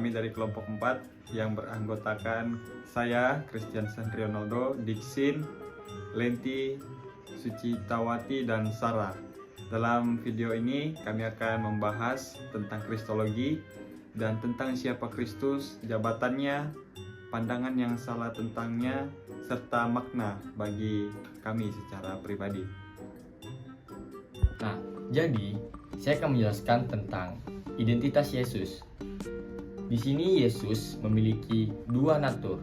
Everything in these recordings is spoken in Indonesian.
kami dari kelompok 4 yang beranggotakan saya, Christiansen Rionaldo, Dixin, Lenti, Sucitawati, dan Sarah. Dalam video ini kami akan membahas tentang Kristologi dan tentang siapa Kristus, jabatannya, pandangan yang salah tentangnya, serta makna bagi kami secara pribadi. Nah, jadi saya akan menjelaskan tentang identitas Yesus. Di sini Yesus memiliki dua natur.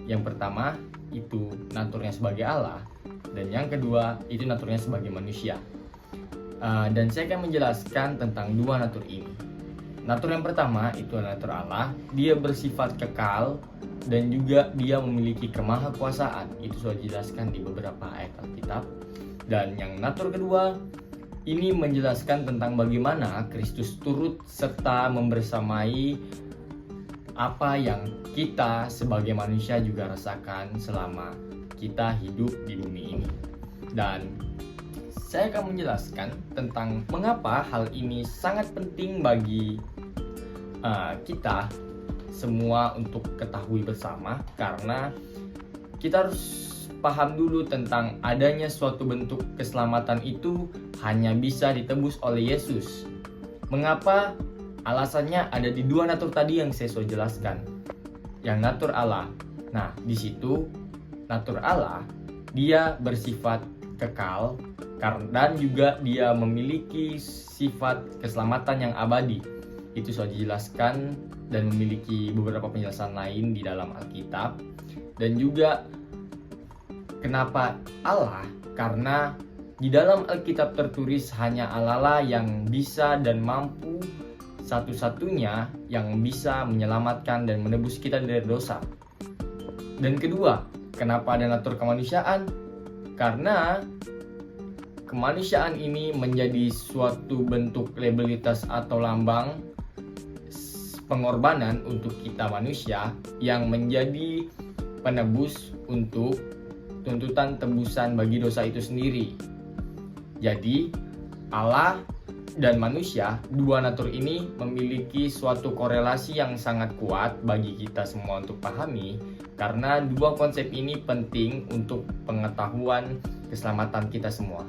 Yang pertama itu naturnya sebagai Allah, dan yang kedua itu naturnya sebagai manusia. Dan saya akan menjelaskan tentang dua natur ini. Natur yang pertama itu natur Allah, dia bersifat kekal dan juga dia memiliki kemahakuasaan. Itu sudah dijelaskan di beberapa ayat Alkitab. Dan yang natur kedua ini menjelaskan tentang bagaimana Kristus turut serta membersamai apa yang kita sebagai manusia juga rasakan selama kita hidup di bumi ini. Dan saya akan menjelaskan tentang mengapa hal ini sangat penting bagi kita semua untuk ketahui bersama, karena kita harus paham dulu tentang adanya suatu bentuk keselamatan itu hanya bisa ditebus oleh Yesus. Mengapa? Alasannya ada di dua natur tadi yang saya sudah jelaskan. Yang natur Allah. Nah, di situ natur Allah dia bersifat kekal dan juga dia memiliki sifat keselamatan yang abadi. Itu sudah dijelaskan dan memiliki beberapa penjelasan lain di dalam Alkitab. Dan juga kenapa Allah? Karena di dalam Alkitab tertulis hanya Allah yang bisa dan mampu satu-satunya yang bisa menyelamatkan dan menebus kita dari dosa. Dan kedua, kenapa ada natur kemanusiaan? Karena kemanusiaan ini menjadi suatu bentuk labelitas atau lambang pengorbanan untuk kita manusia yang menjadi penebus untuk tuntutan tebusan bagi dosa itu sendiri. Jadi Allah dan manusia, dua natur ini memiliki suatu korelasi yang sangat kuat bagi kita semua untuk pahami, karena dua konsep ini penting untuk pengetahuan keselamatan kita semua.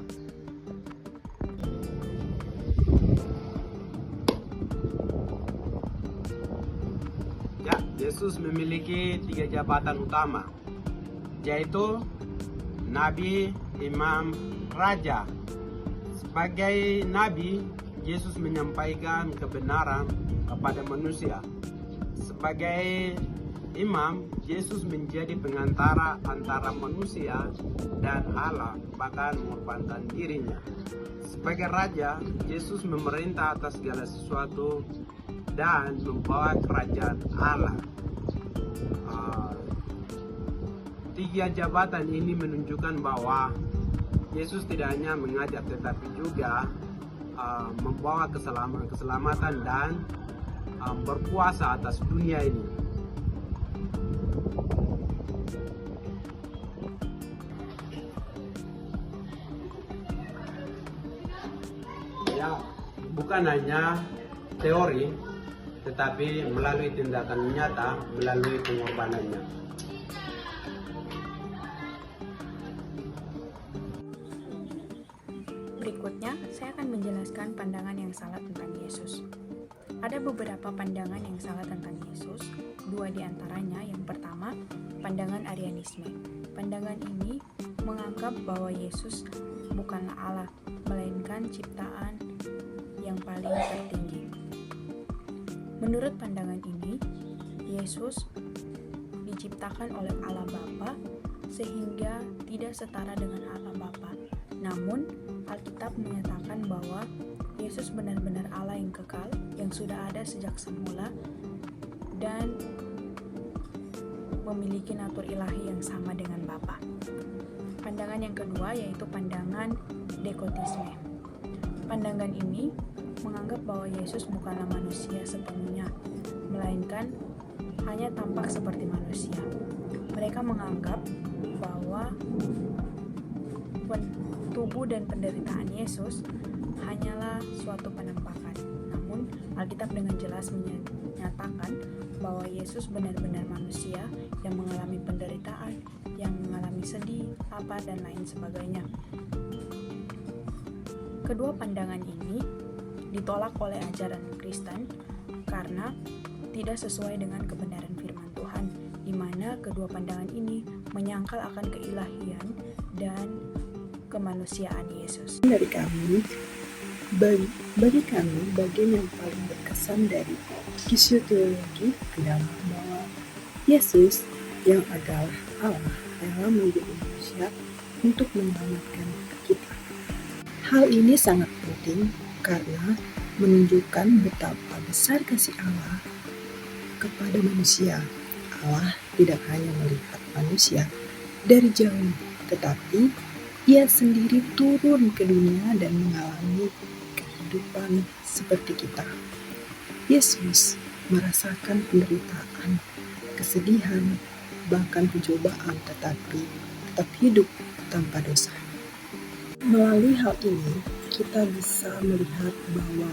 Ya, Yesus memiliki tiga jabatan utama, yaitu Nabi, Imam, Raja. Sebagai Nabi, Yesus menyampaikan kebenaran kepada manusia. Sebagai Imam, Yesus menjadi pengantara antara manusia dan Allah, bahkan mengorbankan dirinya. Sebagai Raja, Yesus memerintah atas segala sesuatu dan membawa kerajaan Allah. Tiga jabatan ini menunjukkan bahwa Yesus tidak hanya mengajar tetapi juga membawa keselamatan dan berkuasa atas dunia ini. Ya, bukan hanya teori, tetapi melalui tindakan nyata, melalui pengorbanannya. Berikutnya, saya akan menjelaskan pandangan yang salah tentang Yesus. Ada beberapa pandangan yang salah tentang Yesus, dua di antaranya. Yang pertama, pandangan Arianisme. Pandangan ini menganggap bahwa Yesus bukanlah Allah, melainkan ciptaan yang paling tertinggi. Menurut pandangan ini, Yesus diciptakan oleh Allah Bapa sehingga tidak setara dengan Allah Bapa. Namun, Alkitab menyatakan bahwa Yesus benar-benar Allah yang kekal, yang sudah ada sejak semula dan memiliki natur ilahi yang sama dengan Bapa. Pandangan yang kedua yaitu pandangan dekotisme. Pandangan ini menganggap bahwa Yesus bukanlah manusia sepenuhnya, melainkan hanya tampak seperti manusia. Mereka menganggap bahwa tubuh dan penderitaan Yesus hanyalah suatu penampakan. Namun, Alkitab dengan jelas menyatakan bahwa Yesus benar-benar manusia yang mengalami penderitaan, yang mengalami sedih, lapar, dan lain sebagainya. Kedua pandangan ini ditolak oleh ajaran Kristen karena tidak sesuai dengan kebenaran firman Tuhan, di mana kedua pandangan ini menyangkal akan keilahian dan kemanusiaan Yesus. Dari kami, bagi kami, bagian yang paling berkesan dari kisah teologi adalah bahwa Yesus yang adalah Allah rela menjadi manusia untuk menyelamatkan kita. Hal ini sangat penting karena menunjukkan betapa besar kasih Allah kepada manusia. Allah tidak hanya melihat manusia dari jauh, tetapi Ia sendiri turun ke dunia dan mengalami kehidupan seperti kita. Yesus merasakan penderitaan, kesedihan, bahkan pencobaan, tetapi tetap hidup tanpa dosa. Melalui hal ini, kita bisa melihat bahwa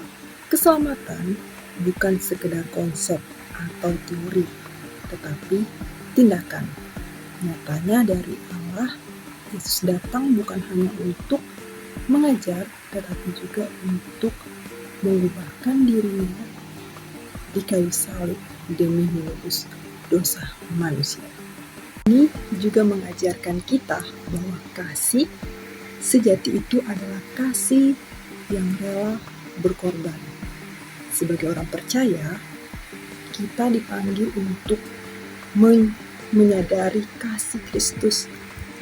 keselamatan bukan sekedar konsep atau teori, tetapi tindakan. Nyatanya dari Allah, Yesus datang bukan hanya untuk mengajar, tetapi juga untuk mengubahkan dirinya di kayu salib demi menebus dosa manusia. Ini juga mengajarkan kita bahwa kasih sejati itu adalah kasih yang rela berkorban. Sebagai orang percaya, kita dipanggil untuk menyadari kasih Kristus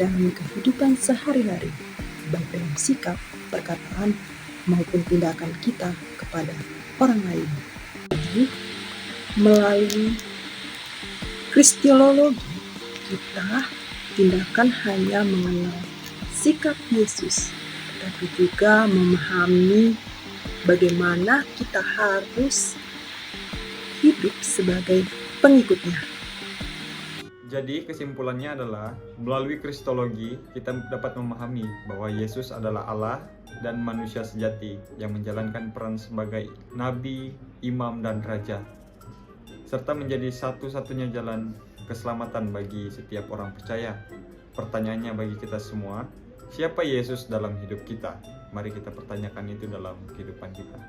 dalam kehidupan sehari-hari, baik dalam sikap, perkataan, maupun tindakan kita kepada orang lain. Jadi, melalui Kristologi, kita tindakan hanya mengenal sikap Yesus, tetapi juga memahami bagaimana kita harus hidup sebagai pengikutnya. Jadi kesimpulannya adalah melalui kristologi kita dapat memahami bahwa Yesus adalah Allah dan manusia sejati yang menjalankan peran sebagai nabi, imam, dan raja, serta menjadi satu-satunya jalan keselamatan bagi setiap orang percaya. Pertanyaannya bagi kita semua, siapa Yesus dalam hidup kita? Mari kita pertanyakan itu dalam kehidupan kita.